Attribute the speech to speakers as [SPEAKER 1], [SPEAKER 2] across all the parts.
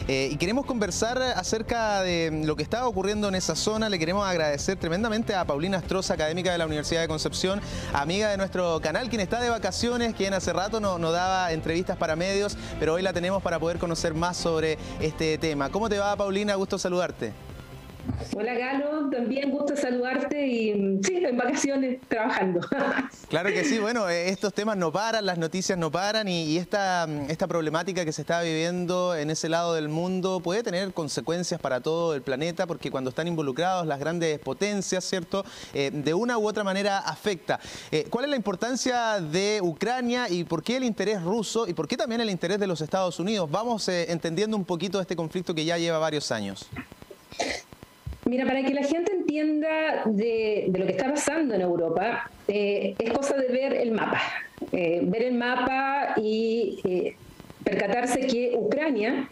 [SPEAKER 1] Y queremos conversar acerca de lo que está ocurriendo en esa zona. Le queremos agradecer tremendamente a Paulina Astroza, académica de la Universidad de Concepción, amiga de nuestro canal, quien está de vacaciones, quien hace rato no daba entrevistas para medios, pero hoy la tenemos para poder conocer más sobre este tema. ¿Cómo te va, Paulina? Gusto saludarte.
[SPEAKER 2] Hola Galo, también gusto saludarte y sí, en vacaciones trabajando.
[SPEAKER 1] Claro que sí, bueno, estos temas no paran, las noticias no paran y esta problemática que se está viviendo en ese lado del mundo puede tener consecuencias para todo el planeta porque cuando están involucrados las grandes potencias, ¿cierto? De una u otra manera afecta. ¿Cuál es la importancia de Ucrania y por qué el interés ruso y por qué también el interés de los Estados Unidos? Vamos entendiendo un poquito este conflicto que ya lleva varios años.
[SPEAKER 2] Mira, para que la gente entienda de lo que está pasando en Europa, es cosa de ver el mapa. Ver el mapa y percatarse que Ucrania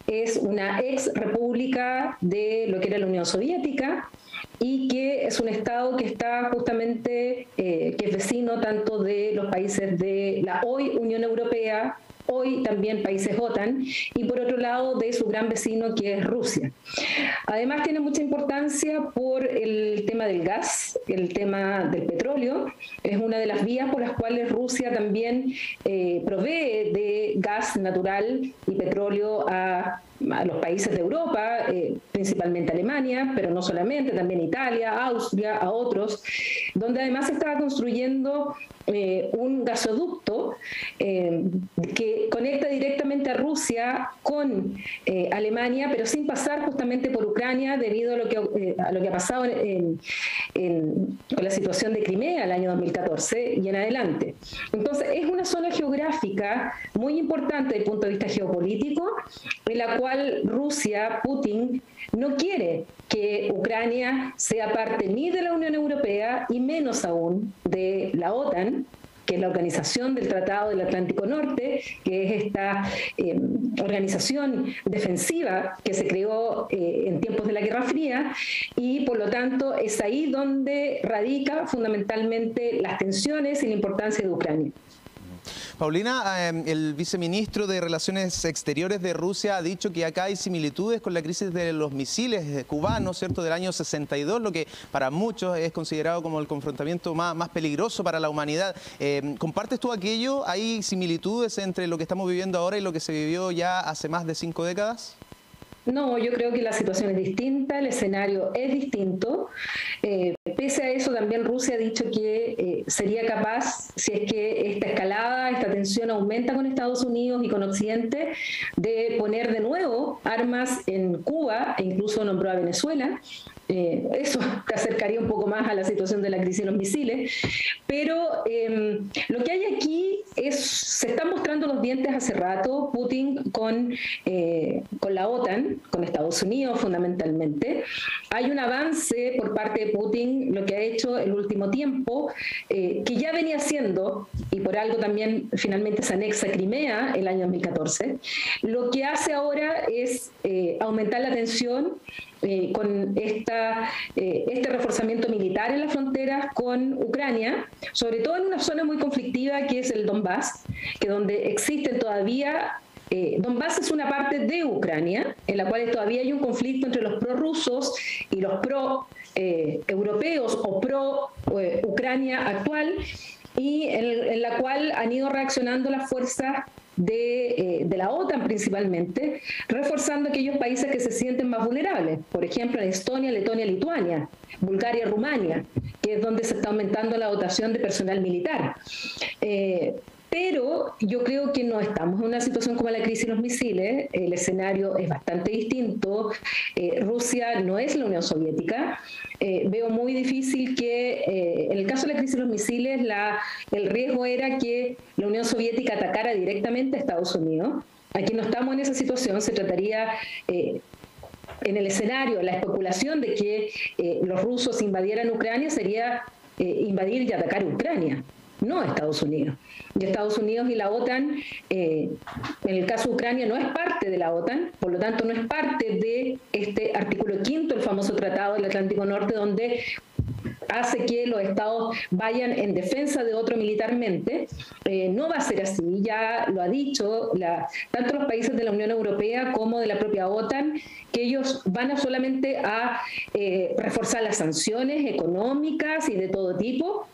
[SPEAKER 2] es una ex república de lo que era la Unión Soviética y que es un estado que está justamente, que es vecino tanto de los países de la hoy Unión Europea, hoy también países OTAN, y por otro lado de su gran vecino que es Rusia. Además tiene mucha importancia por el tema del gas, el tema del petróleo. Es una de las vías por las cuales Rusia también provee de gas natural y petróleo a los países de Europa, principalmente Alemania, pero no solamente, también Italia, Austria, a otros, donde además se estaba construyendo un gasoducto que conecta directamente a Rusia con Alemania, pero sin pasar justamente por Ucrania debido a lo que ha pasado con la situación de Crimea el año 2014 y en adelante. Entonces es una zona geográfica muy importante desde el punto de vista geopolítico, en la cual Rusia, Putin, no quiere que Ucrania sea parte ni de la Unión Europea y menos aún de la OTAN, que es la Organización del Tratado del Atlántico Norte, que es esta organización defensiva que se creó en tiempos de la Guerra Fría, y por lo tanto es ahí donde radica fundamentalmente las tensiones y la importancia de Ucrania.
[SPEAKER 1] Paulina, el viceministro de Relaciones Exteriores de Rusia ha dicho que acá hay similitudes con la crisis de los misiles cubanos, ¿cierto?, del año 62, lo que para muchos es considerado como el confrontamiento más peligroso para la humanidad. ¿Compartes tú aquello? ¿Hay similitudes entre lo que estamos viviendo ahora y lo que se vivió ya hace más de 5 décadas?
[SPEAKER 2] No, yo creo que la situación es distinta, el escenario es distinto. Pese a eso, también Rusia ha dicho que sería capaz, si es que esta escalada, esta tensión aumenta con Estados Unidos y con Occidente, de poner de nuevo armas en Cuba, e incluso nombró a Venezuela. Eso te acercaría un poco más a la situación de la crisis de los misiles, pero lo que hay aquí se están mostrando los dientes hace rato Putin con la OTAN, con Estados Unidos fundamentalmente. Hay un avance por parte de Putin, lo que ha hecho el último tiempo, que ya venía haciendo, y por algo también finalmente se anexa Crimea el año 2014, lo que hace ahora es aumentar la tensión con este reforzamiento militar en las fronteras con Ucrania, sobre todo en una zona muy conflictiva que es el Donbass, que donde existen todavía... Donbass es una parte de Ucrania, en la cual todavía hay un conflicto entre los prorrusos y los pro-europeos o pro-Ucrania actual, y en la cual han ido reaccionando las fuerzas de la OTAN principalmente, reforzando aquellos países que se sienten más vulnerables, por ejemplo en Estonia, Letonia, Lituania, Bulgaria, Rumania, que es donde se está aumentando la dotación de personal militar. Pero yo creo que no estamos en una situación como la crisis de los misiles, el escenario es bastante distinto, Rusia no es la Unión Soviética, veo muy difícil que, en el caso de la crisis de los misiles, el riesgo era que la Unión Soviética atacara directamente a Estados Unidos. Aquí no estamos en esa situación, se trataría... en el escenario, la especulación de que los rusos invadieran Ucrania sería invadir y atacar Ucrania, no a Estados Unidos. Y Estados Unidos y la OTAN, en el caso de Ucrania, no es parte de la OTAN, por lo tanto no es parte de este artículo 5, el famoso Tratado del Atlántico Norte, donde hace que los estados vayan en defensa de otro militarmente. No va a ser así, ya lo ha dicho tanto los países de la Unión Europea como de la propia OTAN, que ellos van a solamente a reforzar las sanciones económicas y de todo tipo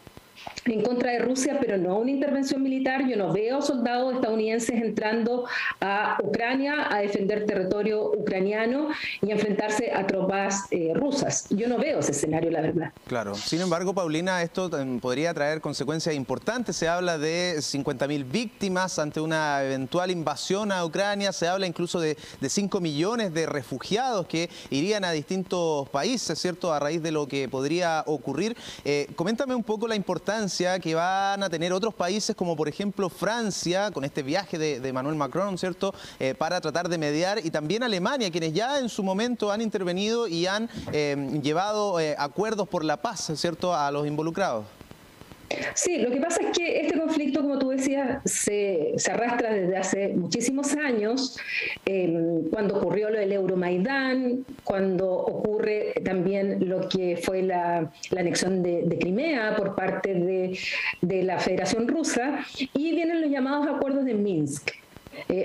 [SPEAKER 2] en contra de Rusia, pero no una intervención militar. Yo no veo soldados estadounidenses entrando a Ucrania a defender territorio ucraniano y enfrentarse a tropas rusas. Yo no veo ese escenario, la verdad.
[SPEAKER 1] Claro. Sin embargo, Paulina, esto podría traer consecuencias importantes. Se habla de 50.000 víctimas ante una eventual invasión a Ucrania. Se habla incluso de 5 millones de refugiados que irían a distintos países, ¿cierto?, a raíz de lo que podría ocurrir. Coméntame un poco la importancia que van a tener otros países como por ejemplo Francia, con este viaje de Emmanuel Macron, ¿cierto?, para tratar de mediar, y también Alemania, quienes ya en su momento han intervenido y han llevado acuerdos por la paz, ¿cierto?, a los involucrados.
[SPEAKER 2] Sí, lo que pasa es que este conflicto, como tú decías, se arrastra desde hace muchísimos años, cuando ocurrió lo del Euromaidán, cuando ocurre también lo que fue la anexión de Crimea por parte de la Federación Rusa, y vienen los llamados acuerdos de Minsk.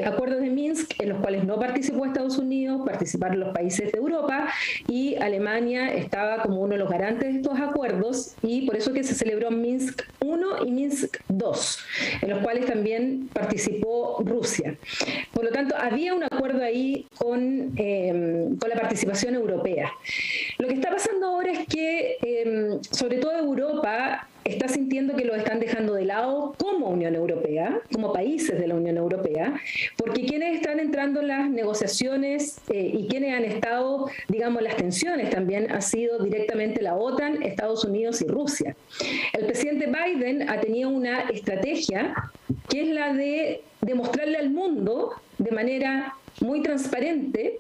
[SPEAKER 2] Acuerdos de Minsk en los cuales no participó Estados Unidos, participaron los países de Europa, y Alemania estaba como uno de los garantes de estos acuerdos, y por eso que se celebró Minsk I y Minsk II, en los cuales también participó Rusia. Por lo tanto, había un acuerdo ahí con la participación europea. Lo que está pasando ahora es que, sobre todo Europa, está sintiendo que lo están dejando de lado como Unión Europea, como países de la Unión Europea, porque quienes están entrando en las negociaciones y quienes han estado, digamos, las tensiones también, ha sido directamente la OTAN, Estados Unidos y Rusia. El presidente Biden ha tenido una estrategia que es la de demostrarle al mundo de manera muy transparente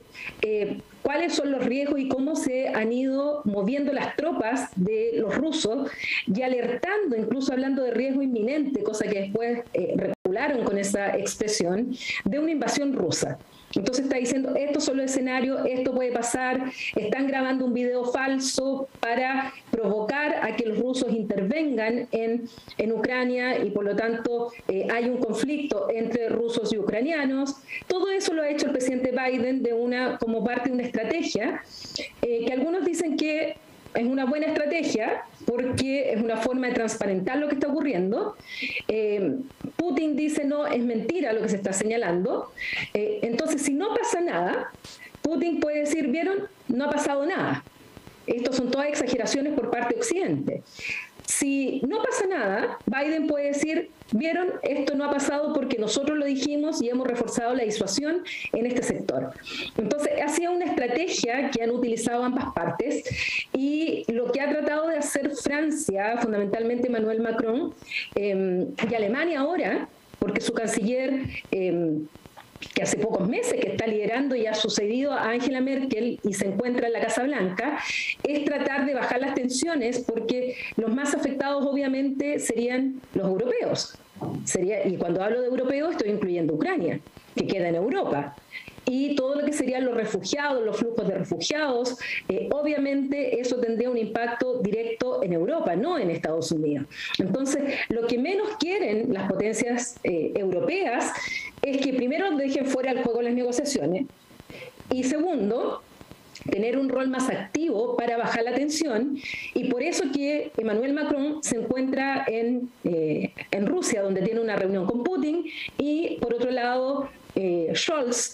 [SPEAKER 2] cuáles son los riesgos y cómo se han ido moviendo las tropas de los rusos, y alertando, incluso hablando de riesgo inminente, cosa que después regularon con esa expresión, de una invasión rusa. Entonces está diciendo, estos son los escenarios, esto puede pasar, están grabando un video falso para provocar a que los rusos intervengan en Ucrania, y por lo tanto hay un conflicto entre rusos y ucranianos. Todo eso lo ha hecho el presidente Biden como parte de una estrategia que algunos dicen que es una buena estrategia porque es una forma de transparentar lo que está ocurriendo. Putin dice no, es mentira lo que se está señalando. Entonces, si no pasa nada, Putin puede decir, ¿vieron? No ha pasado nada. Estos son todas exageraciones por parte de Occidente. Si no pasa nada, Biden puede decir, vieron, esto no ha pasado porque nosotros lo dijimos y hemos reforzado la disuasión en este sector. Entonces, ha sido una estrategia que han utilizado ambas partes, y lo que ha tratado de hacer Francia, fundamentalmente Emmanuel Macron, y Alemania ahora, porque su canciller, que hace pocos meses que está liderando y ha sucedido a Angela Merkel y se encuentra en la Casa Blanca, es tratar de bajar las tensiones, porque los más afectados obviamente serían los europeos. Y cuando hablo de europeos estoy incluyendo Ucrania, que queda en Europa. Y todo lo que serían los refugiados, los flujos de refugiados, obviamente eso tendría un impacto directo en Europa, no en Estados Unidos. Entonces, lo que menos quieren las potencias europeas es que primero dejen fuera el juego las negociaciones, y segundo, tener un rol más activo para bajar la tensión, y por eso que Emmanuel Macron se encuentra en Rusia, donde tiene una reunión con Putin, y por otro lado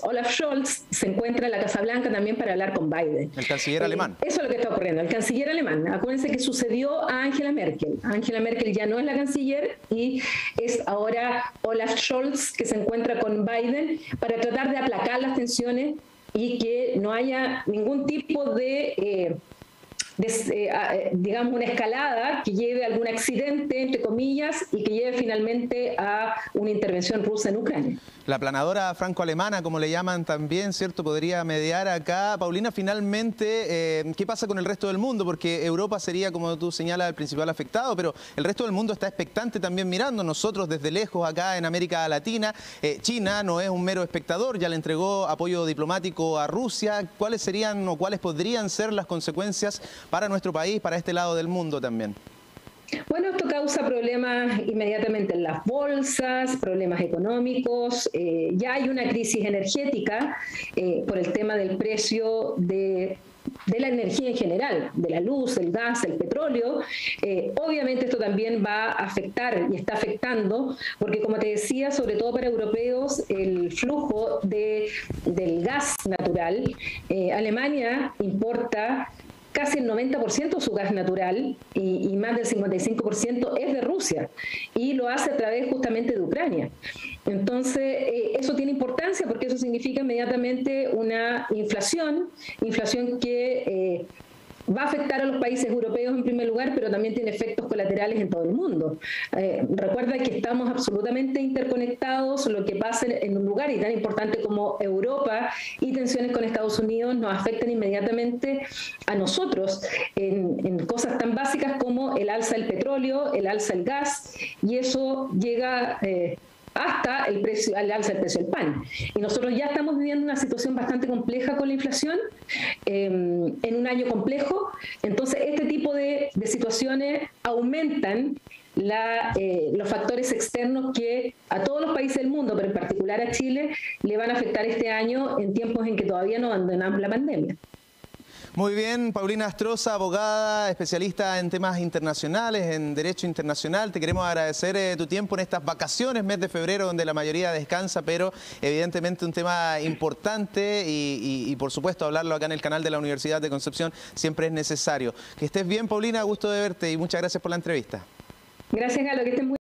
[SPEAKER 2] Olaf Scholz se encuentra en la Casa Blanca también para hablar con Biden.
[SPEAKER 1] El canciller alemán.
[SPEAKER 2] Eso es lo que está ocurriendo, el canciller alemán. Acuérdense que sucedió a Angela Merkel. Angela Merkel ya no es la canciller y es ahora Olaf Scholz que se encuentra con Biden para tratar de aplacar las tensiones y que no haya ningún tipo de digamos, una escalada que lleve a algún accidente, entre comillas, y que lleve finalmente a una intervención rusa en Ucrania.
[SPEAKER 1] La planadora franco-alemana, como le llaman también, ¿cierto?, podría mediar acá. Paulina, finalmente, ¿qué pasa con el resto del mundo? Porque Europa sería, como tú señalas, el principal afectado, pero el resto del mundo está expectante también mirando. Nosotros desde lejos acá en América Latina, China no es un mero espectador, ya le entregó apoyo diplomático a Rusia. ¿Cuáles serían o cuáles podrían ser las consecuencias para nuestro país, para este lado del mundo también?
[SPEAKER 2] Bueno, esto causa problemas inmediatamente en las bolsas, problemas económicos. Ya hay una crisis energética por el tema del precio de la energía en general, de la luz, el gas, el petróleo. Obviamente esto también va a afectar y está afectando, porque como te decía, sobre todo para europeos, el flujo del gas natural, Alemania importa casi el 90% de su gas natural y más del 55% es de Rusia y lo hace a través justamente de Ucrania. Entonces, eso tiene importancia porque eso significa inmediatamente una inflación que va a afectar a los países europeos en primer lugar, pero también tiene efectos colaterales en todo el mundo. Recuerda que estamos absolutamente interconectados. Lo que pasa en un lugar y tan importante como Europa y tensiones con Estados Unidos nos afectan inmediatamente a nosotros en cosas tan básicas como el alza del petróleo, el alza del gas, y eso llega hasta el alza del precio del pan. Y nosotros ya estamos viviendo una situación bastante compleja con la inflación, en un año complejo. Entonces, este tipo de situaciones aumentan los factores externos que a todos los países del mundo, pero en particular a Chile, le van a afectar este año en tiempos en que todavía no abandonamos la pandemia.
[SPEAKER 1] Muy bien, Paulina Astroza, abogada, especialista en temas internacionales, en derecho internacional. Te queremos agradecer tu tiempo en estas vacaciones, mes de febrero, donde la mayoría descansa, pero evidentemente un tema importante y por supuesto hablarlo acá en el canal de la Universidad de Concepción siempre es necesario. Que estés bien, Paulina, gusto de verte y muchas gracias por la entrevista.
[SPEAKER 2] Gracias, Galo, que estén muy